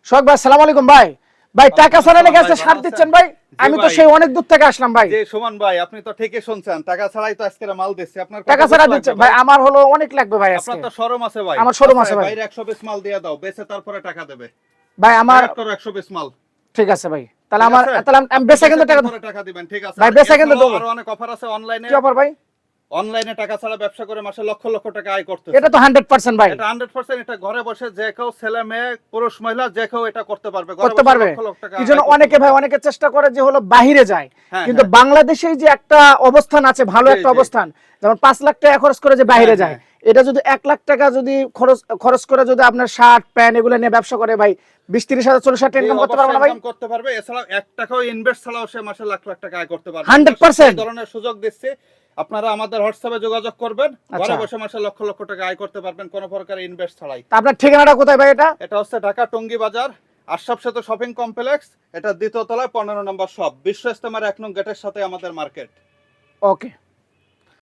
সোহাগ ভাই আসসালামু আলাইকুম ভাই। ভাই টাকা ছাড়া নাকি আজকে সার দিচ্ছেন ভাই? আমি তো সেই অনেক দূর থেকে আসলাম ভাই। জি সুমন ভাই, আপনি তো ঠিকই শুনছেন, টাকা ছাড়াই তো আজকে মাল দিচ্ছি। আপনার টাকা ছাড়া দিচ্ছেন ভাই? আমার হলো অনেক লাগবে ভাই আজকে। আপনার তো শোরুম আছে ভাই। আমার শোরুম আছে ভাই। বাইরে 120 মাল দিয়ে দাও, বেচে তারপরে টাকা দেবে ভাই আমার 120 মাল। ঠিক আছে ভাই, তাহলে আমি বেচা কিন্তু টাকা দিবেন, ঠিক আছে? ভাই বেচা কিন্তু দেবো। আরো অনেক অফার আছে অনলাইনে। কি অফার ভাই? অনলাইনে টাকা ছাড়া ব্যবসা করে মাসে লক্ষ লক্ষ টাকা আয় করতে। এটা তো 100% ভাই। এটা 100%, এটা ঘরে বসে যে কেউ, ছেলে মেয়ে পুরুষ মহিলা যে কেউ এটা করতে পারবে। করতে পারবে। কি জন্য অনেকে ভাই অনেকে চেষ্টা করে যে হলো বাইরে যায়, কিন্তু বাংলাদেশেই যে একটা অবস্থান আছে, ভালো একটা অবস্থান, যেমন 5 লাখ টাকা খরচ করে যে বাইরে যায়, এটা যদি 1 লাখ টাকা যদি খরচ করে যদি আপনার শার্ট প্যান্ট এগুলো নিয়ে ব্যবসা করে ভাই 20-30 হাজার 40 হাজার ইনকাম করতে পারবে না ভাই? করতে পারবে। এছাড়া 1 টাকাও ইনভেস্ট ছাড়াও সে মাসে লাখ লাখ টাকা আয় করতে পারবে। 100% এই ধরনের সুযোগ দিচ্ছে। আপনারা আমাদের হোয়াটসঅ্যাপে যোগাযোগ করবেন, ঘরে বসে মাসে লক্ষ লক্ষ টাকা আয় করতে পারবেন কোনো প্রকার ইনভেস্ট ছাড়াই। তা আপনার ঠিকানাটা কোথায় ভাই? এটা হচ্ছে ঢাকা টঙ্গী বাজার, আশরাফ সেতু শপিং কমপ্লেক্স। এটা দ্বিতীয় তলায় 15 নম্বর শপ, বিশ্ব ইস্তেমার 1 নং গেটের সাথে আমাদের মার্কেট। ওকে।